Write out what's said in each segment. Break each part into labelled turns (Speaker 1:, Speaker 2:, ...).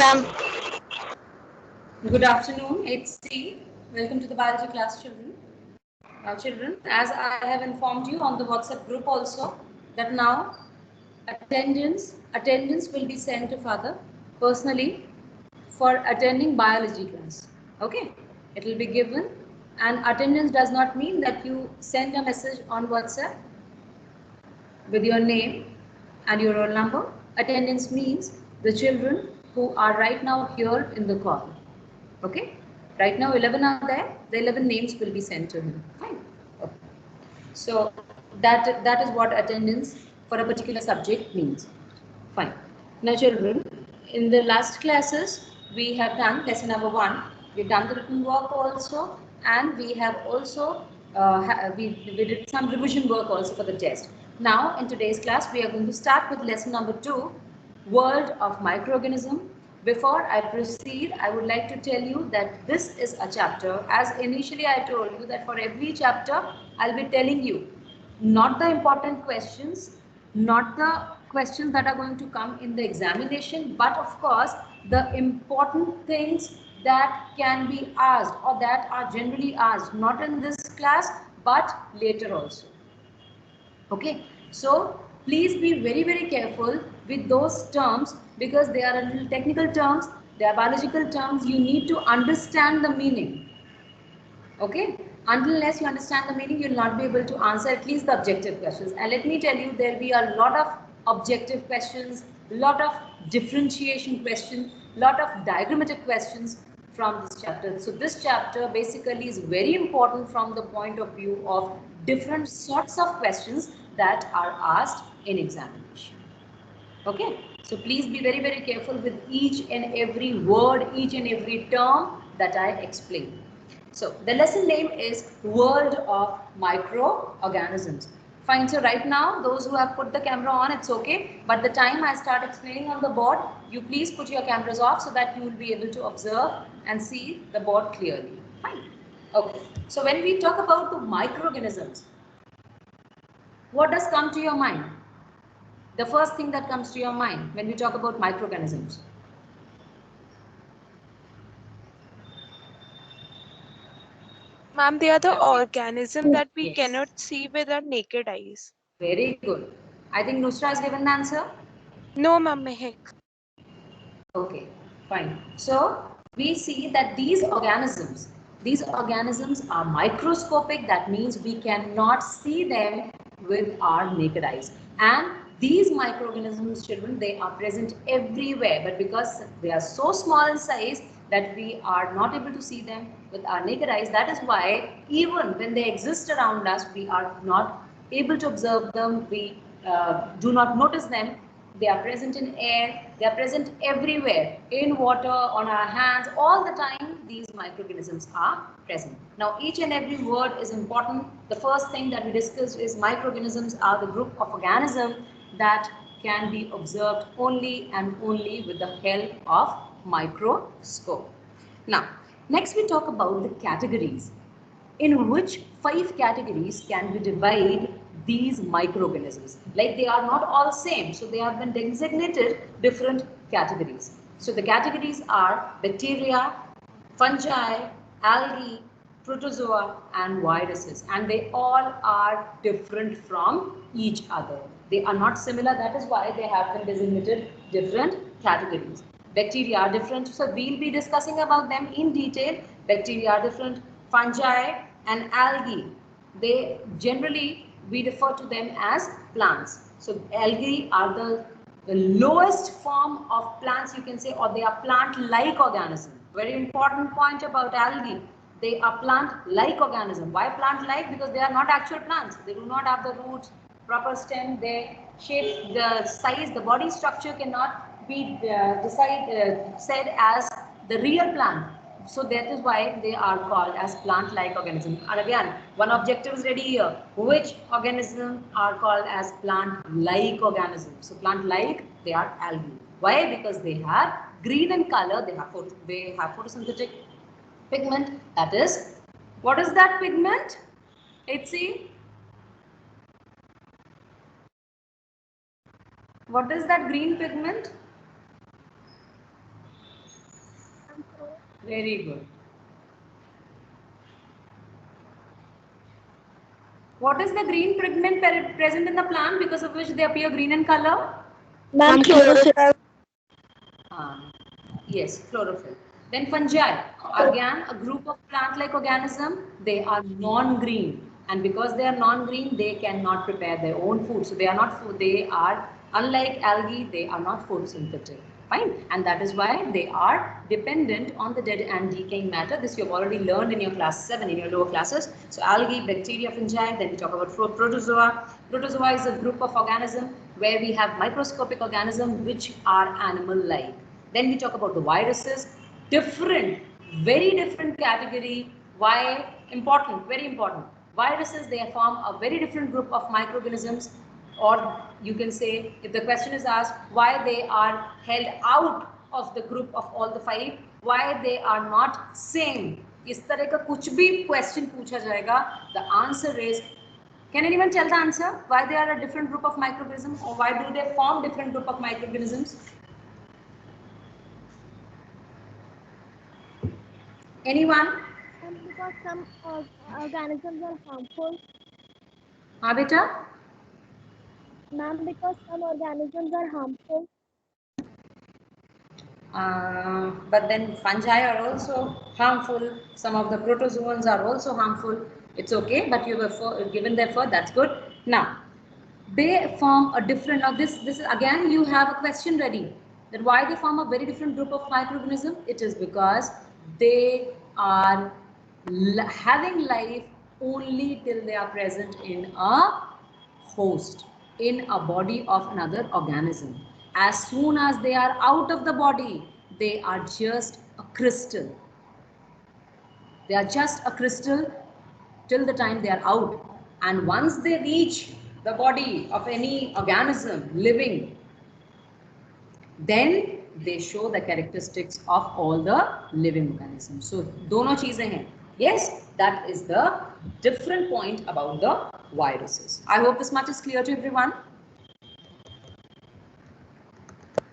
Speaker 1: ma'am.
Speaker 2: Good afternoon, HC. Welcome to the biology class, children. Children, as I have informed you on the WhatsApp group also, that now attendance will be sent to father personally for attending biology class. Okay, it will be given, and attendance does not mean that you send a message on WhatsApp with your name and your roll number. Attendance means the children who are right now here in the call. Okay? Right now 11 are there. The 11 names will be sent to him. Fine. Okay. So that is what attendance for a particular subject means. Fine. Now children, in the last classes we have done lesson number 1. We've done the written work also, and we have also we did some revision work also for the test. Now in today's class we are going to start with lesson number 2, world of microorganism. Before I proceed, I would like to tell you that this is a chapter. As initially I told you that for every chapter I'll be telling you not the important questions, not the questions that are going to come in the examination, but of course the important things that can be asked or that are generally asked, not in this class but later also. Okay, so please be very careful with those terms, because they are a little technical terms, they are biological terms. You need to understand the meaning. Okay, until unless you understand the meaning, you will not be able to answer at least the objective questions. And let me tell you, there will be a lot of objective questions, lot of differentiation questions, lot of diagrammatic questions from this chapter. So this chapter basically is very important from the point of view of different sorts of questions that are asked in examination. Okay, so please be very careful with each and every word, each and every term that I explain. So the lesson name is World of Microorganisms. Fine, so right now those who have put the camera on, it's okay, but the time I start explaining on the board, you please put your cameras off so that you will be able to observe and see the board clearly. Fine. Okay, so when we talk about the microorganisms, what does come to your mind? The first thing that comes to your mind when we talk about microorganisms.
Speaker 1: Ma'am, they are the organism that we
Speaker 2: Yes.
Speaker 1: cannot see with our naked eyes.
Speaker 2: Very good. I think Nusra has given the answer.
Speaker 1: No, ma'am, Mehak.
Speaker 2: Okay, fine. So we see that these organisms are microscopic. That means we cannot see them with our naked eyes. And these microorganisms, children, they are present everywhere. But because they are so small in size that we are not able to see them with our naked eyes, that is why even when they exist around us, we are not able to observe them. We do not notice them. They are present in air, they are present everywhere, in water, on our hands, all the time these microorganisms are present. Now each and every word is important. The first thing that we discussed is microorganisms are the group of organisms that can be observed only and only with the help of microscope. Now, next we talk about the categories, in which 5 categories can we divide these microorganisms. Like they are not all same, so they have been designated different categories. So the categories are bacteria, fungi, algae, protozoa and viruses, and they all are different from each other. They are not similar, that is why they have been designated different categories. Bacteria are different, so we'll be discussing about them in detail. Bacteria are different, fungi and algae, they generally we refer to them as plants. So algae are the lowest form of plants, you can say, or they are plant-like organism. Very important point about algae. They are plant-like organism. Why plant-like? Because they are not actual plants. They do not have the roots, proper stem. Their shape, the size, the body structure cannot be said as the real plant. So that is why they are called as plant-like organisms. And again, one objective is ready here. Which organisms are called as plant-like organisms? So plant-like, they are algae. Why? Because they have green in color. They have photosynthetic pigment. That is, what is that pigment? HC? What is that green pigment? Very good. What is the green pigment present in the plant because of which they appear green in color?
Speaker 1: Ma'am, chlorophyll.
Speaker 2: Yes, chlorophyll. Then fungi. Again, a group of plant-like organism. They are non-green, and because they are non-green, they cannot prepare their own food. So they are not food. They are unlike algae. They are not photosynthetic. Fine, and that is why they are dependent on the dead and decaying matter. This you have already learned in your class 7, in your lower classes. So algae, bacteria, fungi. Then we talk about protozoa. Protozoa is a group of organism where we have microscopic organism which are animal-like. Then we talk about the viruses, different, very different category. Why? Important, very important. Viruses, they form a very different group of microorganisms, or you can say, if the question is asked why they are held out of the group of all the five, why they are not same. इस तरह का कुछ भी question पूछा जाएगा, the answer is, can anyone tell the answer? Why they are a different group of microorganisms, or why do they form different group of microorganisms? Anyone?
Speaker 3: Because some organisms are harmful.
Speaker 2: हाँ बेटा.
Speaker 3: Ma'am, because some organisms are harmful.
Speaker 2: But then fungi are also harmful. Some of the protozoans are also harmful. It's okay, but you were given therefore, that's good. Now, they form a different, now this is again, you have a question ready, that why they form a very different group of microorganisms. It is because they are having life only till they are present in a host, in a body of another organism. As soon as they are out of the body, they are just a crystal. They are just a crystal till the time they are out. And once they reach the body of any organism living, then they show the characteristics of all the living organisms. So, दोनों चीजें हैं. Yes, that is the different point about the viruses. I hope this much is clear to everyone.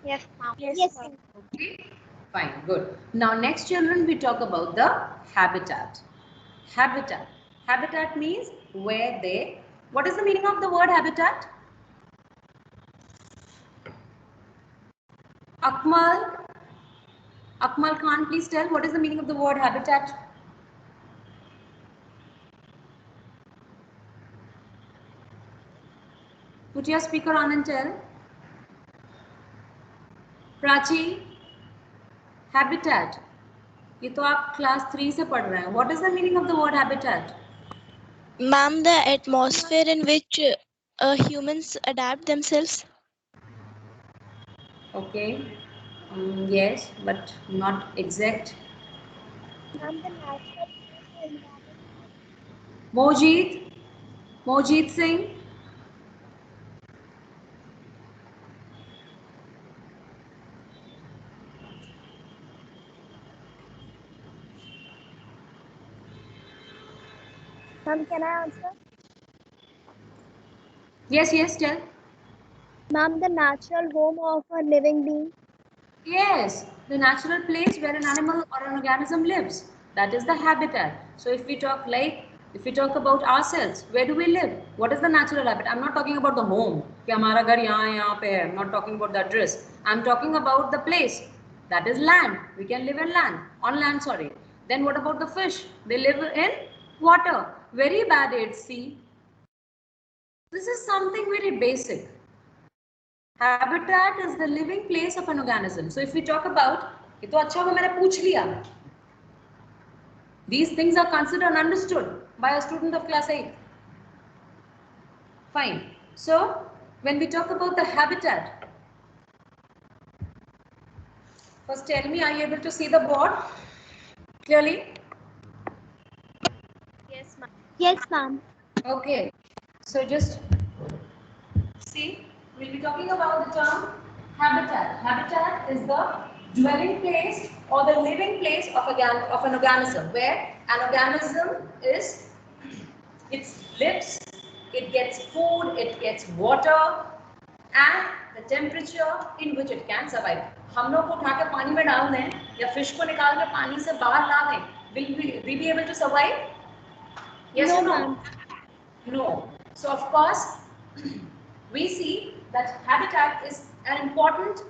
Speaker 3: Yes, ma'am.
Speaker 1: Yes, ma'am.
Speaker 2: Okay, fine, good. Now, next children, we talk about the habitat. Habitat. Habitat means where they. What is the meaning of the word habitat? Akmal. Akmal Khan, please tell what is the meaning of the word habitat? Put your speaker on and tell. Prachi, habitat. ये तो आप class 3 से पढ़ रहे हैं. What is the meaning of the word habitat?
Speaker 1: Ma'am, the atmosphere in which humans adapt themselves.
Speaker 2: Okay. Yes, but not exact.
Speaker 3: Ma'am, the natural environment.
Speaker 2: Mojit. Mojit Singh.
Speaker 3: Ma'am, can I answer?
Speaker 2: Yes, yes, tell.
Speaker 3: Ma'am, the natural home of a living being.
Speaker 2: Yes, the natural place where an animal or an organism lives. That is the habitat. So if we talk about ourselves, where do we live? What is the natural habitat? I'm not talking about the home. कि हमारा घर यहाँ पे है. I'm not talking about the address. I'm talking about the place. That is land. We can live in land. On land, sorry. Then what about the fish? They live in water. Very bad at sea. This is something very basic. Habitat is the living place of an organism. So if we talk about, ये तो अच्छा हुआ मैंने पूछ लिया. These things are considered and understood by a student of class 8. Fine. So when we talk about the habitat, first tell me, are you able to see the board clearly?
Speaker 3: Yes, ma'am. Yes, ma'am.
Speaker 2: Okay. So just see, we'll be talking about the term habitat. Habitat is the dwelling place or the living place of an organism, where an organism is, it lives, it gets food, it gets water, and the temperature in which it can survive. हम लोग को उठा के पानी में डाल दें या फिश को निकाल के पानी से बाहर ला दें, will we be able to survive? Yes or no? No. So of course we see that habitat is an important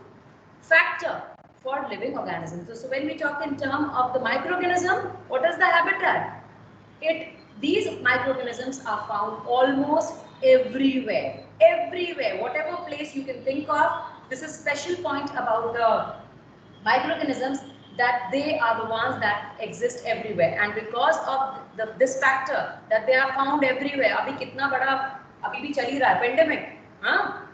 Speaker 2: factor for living organisms. So when we talk in terms of the microorganism, what is the habitat? These microorganisms are found almost everywhere. Everywhere, whatever place you can think of. This is special point about the microorganisms, that they are the ones that exist everywhere, and because of this factor that they are found everywhere, अभी कितना बड़ा अभी भी चल ही रहा है pandemic, हाँ?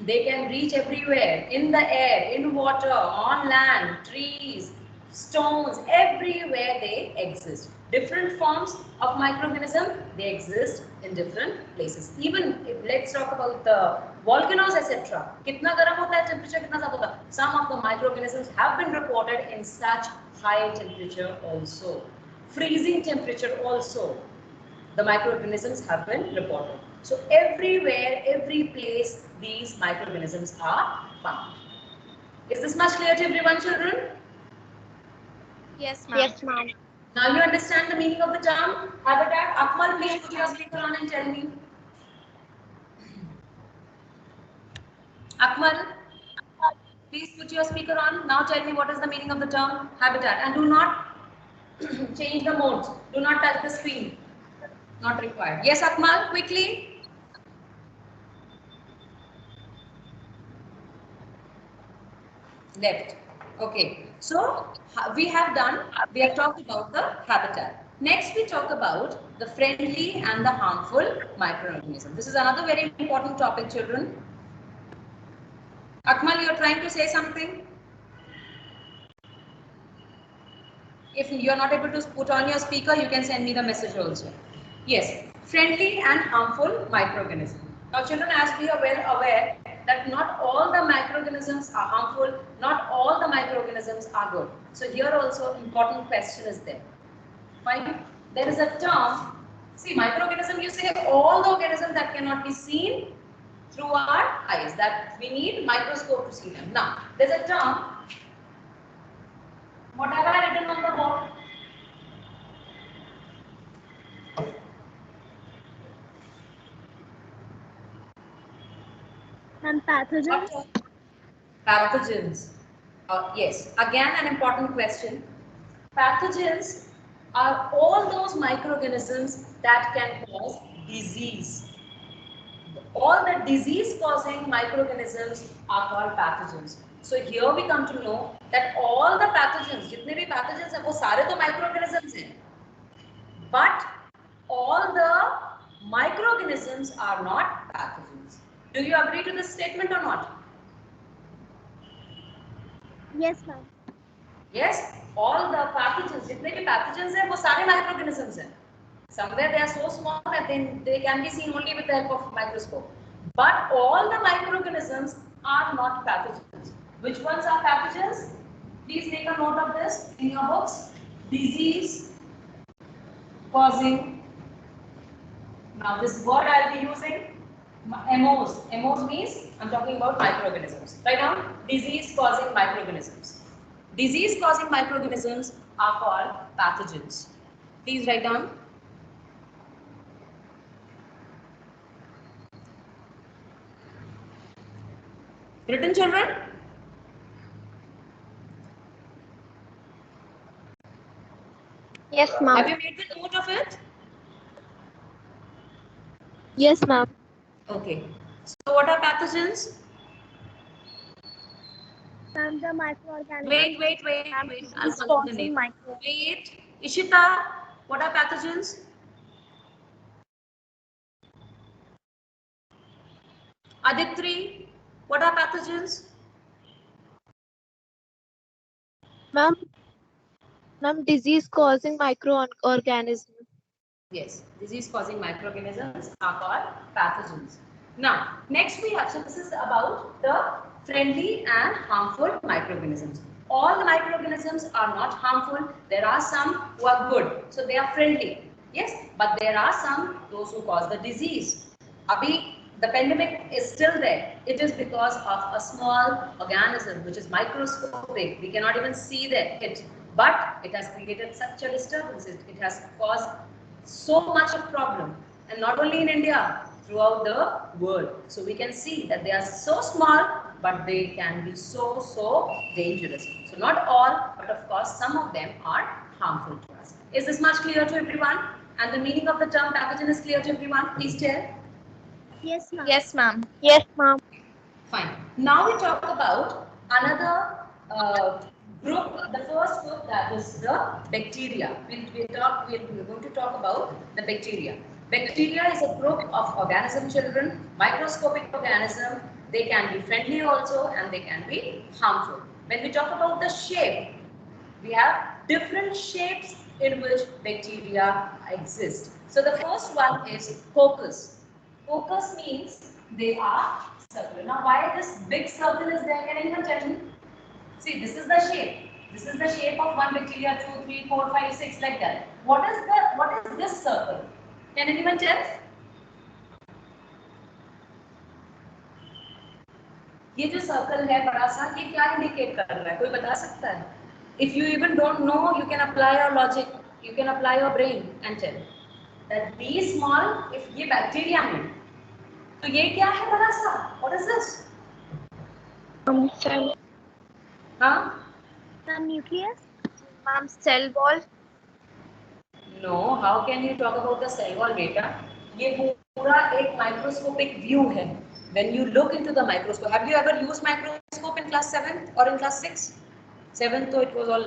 Speaker 2: They can reach everywhere, in the air, in water, on land, trees, stones, everywhere they exist. Different forms of microorganism, they exist in different places. Even if, let's talk about the volcanoes, etc. कितना गर्म होता है, temperature कितना ज़्यादा होता है. Some of the microorganisms have been reported in such high temperature also. Freezing temperature also, the microorganisms have been reported. So everywhere, every place, these microorganisms are found. Is this much clear to everyone, children?
Speaker 1: Yes, ma'am.
Speaker 3: Yes, ma'am.
Speaker 2: Now you understand the meaning of the term habitat. Akmal, please put your speaker on and tell me. Akmal, please put your speaker on. Now tell me what is the meaning of the term habitat, and do not change the modes. Do not touch the screen. Not required. Yes, Akmal, quickly. Left. Okay. So we have talked about the habitat. Next we talk about the friendly and the harmful microorganisms. This is another very important topic, children. Akmal, you are trying to say something? If you are not able to put on your speaker, you can send me the message also. Yes, friendly and harmful microorganisms. Now children, as we are well aware that not all the microorganisms are harmful, not all the microorganisms are good. So here also important question is there. Fine. There is a term, see microorganism, you say all the organisms that cannot be seen through our eyes, that we need microscope to see them. Now there's a term, what have I written on the board?
Speaker 3: And pathogens?
Speaker 2: Pathogens. Yes, again an important question. Pathogens are all those microorganisms that can cause disease. All the disease causing microorganisms are called pathogens. So here we come to know that all the pathogens, जितने भी pathogens हैं वो सारे तो microorganisms हैं. But all the microorganisms are not pathogens. Do you agree to this statement or not?
Speaker 3: Yes, ma'am.
Speaker 2: Yes, all the pathogens, जितने भी pathogens हैं वो सारे microorganisms हैं. Somewhere they are so small that they can be seen only with the help of microscope. But all the microorganisms are not pathogens. Which ones are pathogens? Please make a note of this in your books. Disease causing. Now this word I will be using. MOs. MOs means I'm talking about microorganisms. Write down disease causing microorganisms. Disease causing microorganisms are called pathogens. Please write down. Written, children?
Speaker 3: Yes, ma'am.
Speaker 2: Have you made the note of it?
Speaker 3: Yes, ma'am.
Speaker 2: Okay. So what are pathogens?
Speaker 3: Ma'am, the microorganisms.
Speaker 2: Wait. I'll
Speaker 3: Is
Speaker 2: call the
Speaker 3: causing
Speaker 2: name.
Speaker 3: micro.
Speaker 2: Wait. Ishita, what are pathogens? Aditri, what are pathogens?
Speaker 1: Ma'am, disease causing microorganisms.
Speaker 2: Yes, disease causing microorganisms are called pathogens. Now, next we have, so this is about the friendly and harmful microorganisms. All the microorganisms are not harmful. There are some who are good, so they are friendly. Yes, but there are some those who cause the disease. Abhi, the pandemic is still there. It is because of a small organism which is microscopic. We cannot even see it, but it has created such a disturbance. It has caused so much of problem, and not only in India, throughout the world. So we can see that they are so small, but they can be so dangerous. So not all, but of course some of them are harmful to us. Is this much clear to everyone? And the meaning of the term pathogen is clear to everyone? Please tell.
Speaker 3: Yes, ma'am.
Speaker 1: Yes, ma'am.
Speaker 3: Yes, ma'am.
Speaker 2: Fine. Now we talk about another group, the first group, that is the bacteria. We're going to talk about the bacteria. Bacteria is a group of organism, children, microscopic organism. They can be friendly also and they can be harmful. When we talk about the shape, we have different shapes in which bacteria exist. So the first one is coccus. Coccus means they are circular. Now why this big circle is there? Can anyone tell me? See, this is the shape. This is the shape of one bacteria, 2, 3, 4, 5, 6, like that. What is this circle? Can anyone tell? ये जो circle है बड़ा सा, ये क्या indicate कर रहा है? कोई बता सकता है? If you even don't know, you can apply your logic, you can apply your brain and tell that these small, if ये बैक्टीरिया है, तो ये क्या है बड़ा सा? What is this?
Speaker 1: Cell.
Speaker 2: हाँ?
Speaker 3: The nucleus.
Speaker 1: Ma'am, cell wall.
Speaker 2: No, how can you talk about the cell wall, beta? ये पूरा एक microscopic view है. When you look into the microscope, have you ever used microscope in class 7 or in class 6? 7, so it was all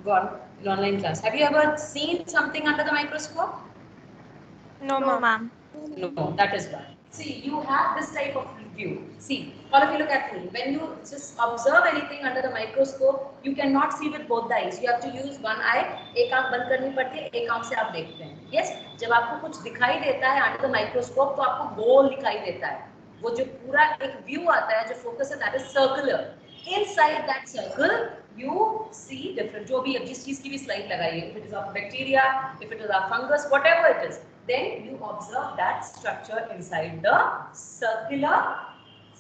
Speaker 2: gone in online class. Have you ever seen something under the microscope?
Speaker 1: No, ma'am.
Speaker 2: No, that is why. See, you have this type of view. See, all of you look at me. When you just observe anything under the microscope, you cannot see with both the eyes. You have to use one eye. एक आंख बंद करनी पड़ती है, एक आंख से आप देखते हैं. Yes, जब आपको कुछ दिखाई देता है under the microscope, तो आपको गोल दिखाई देता है. वो जो पूरा एक व्यू आता है, जो फोकस है, that is circular. Inside that circle, you see different. जो भी जिस चीज की भी स्लाइड लगाइए, if it is of bacteria, if it is of fungus, whatever it is, then you observe that structure inside the circular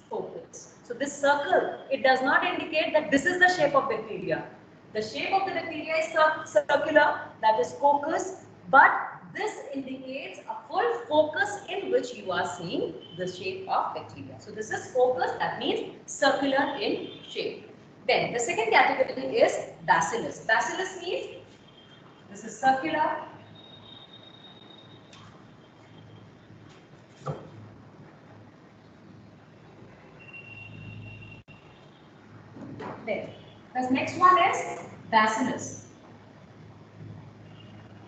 Speaker 2: focus. So this circle, it does not indicate that this is the shape of bacteria. The shape of the bacteria is circular, that is coccus, but this indicates a full focus in which you are seeing the shape of bacteria. So this is focus, that means circular in shape. Then the second category is bacillus. Bacillus means this is circular. There. The next one is bacillus.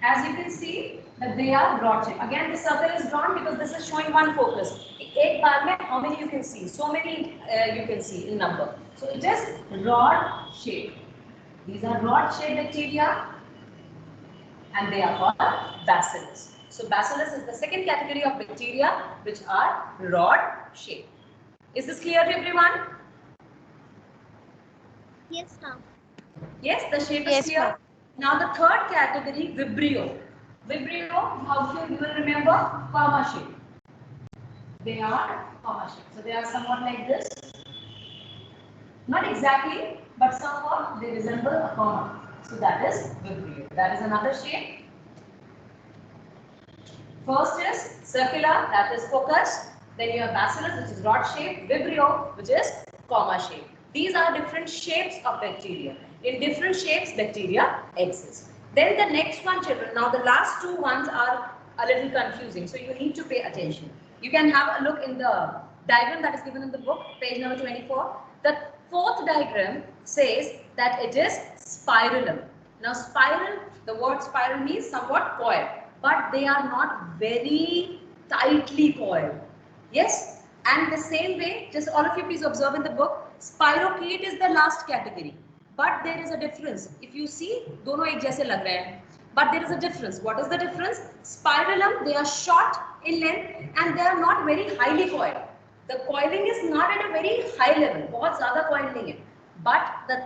Speaker 2: As you can see that they are rod shaped. Again, this circle is drawn because this is showing one focus. एक बार में how many you can see? So many you can see in number. So it is rod shaped. These are rod shaped bacteria, and they are called bacillus. So bacillus is the second category of bacteria which are rod shaped. Is this clear to everyone?
Speaker 3: Yes, ma'am.
Speaker 2: Yes, the shape is
Speaker 1: Yes,
Speaker 2: clear.
Speaker 1: ma'am.
Speaker 2: Now the third category, Vibrio. Vibrio, how you will remember? Comma shape. They are comma shape. So they are somewhat like this. Not exactly, but somewhat they resemble a comma. So that is Vibrio. That is another shape. First is circular, that is focus. Then you have bacillus, which is rod shape. Vibrio, which is comma shape. These are different shapes of bacteria. In different shapes, bacteria exist. Then the next one, children. Now the last two ones are a little confusing, so you need to pay attention. You can have a look in the diagram that is given in the book, page number 24. The fourth diagram says that it is spiralum. Now spiral, the word spiral means somewhat coiled, but they are not very tightly coiled. Yes? And the same way, just all of you please observe in the book, spirochete is the last category. But there is a difference. If you see, दोनों एक जैसे लग रहे हैं. But there is a difference. What is the difference? Spiralum, they are short in length and they are not very highly coiled. The coiling is not at a very high level. बहुत ज़्यादा coiled नहीं है. But the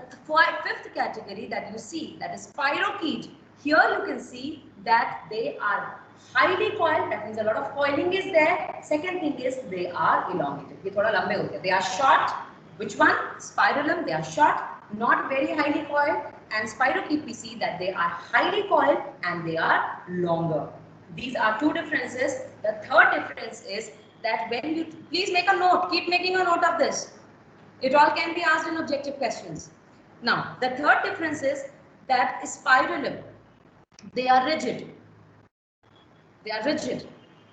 Speaker 2: fifth category that you see, that is spirochete, here you can see that they are highly coiled. That means a lot of coiling is there. Second thing is they are elongated. ये थोड़ा लंबे होते हैं. They are short. Which one? Spirillum. They are short, not very highly coiled. And spirochetes, we see that they are highly coiled and they are longer. These are two differences. The third difference is that when you, please make a note, keep making a note of this. It all can be asked in objective questions. Now, the third difference is that spirillum, they are rigid. They are rigid.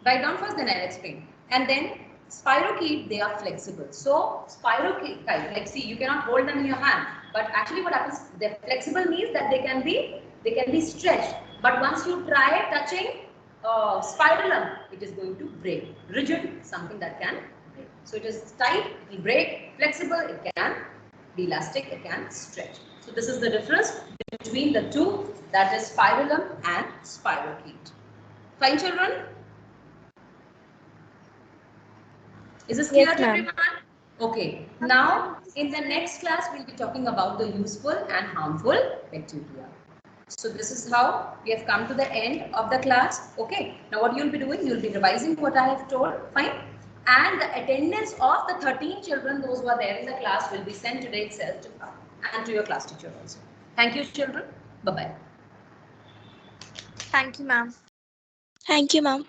Speaker 2: Write down first, then I'll explain. And then spirochete, they are flexible. So spirochete, like see, you cannot hold them in your hand. But actually, what happens? They're flexible means that they can be stretched. But once you try touching spirillum, it is going to break. Rigid, something that can break. So it is tight, it will break. Flexible, it can be elastic, it can stretch. So this is the difference between the two, that is spirillum and spirochete. Fine, children? Is this clear to everyone? Okay. Now, in the next class, we'll be talking about the useful and harmful bacteria. So this is how we have come to the end of the class. Okay. Now, what you'll be doing, you'll be revising what I have told. Fine. And the attendance of the 13 children, those who are there in the class, will be sent today itself to and to your class teacher also. Thank you, children. Bye-bye.
Speaker 1: Thank you, ma'am.
Speaker 3: Thank you, ma'am.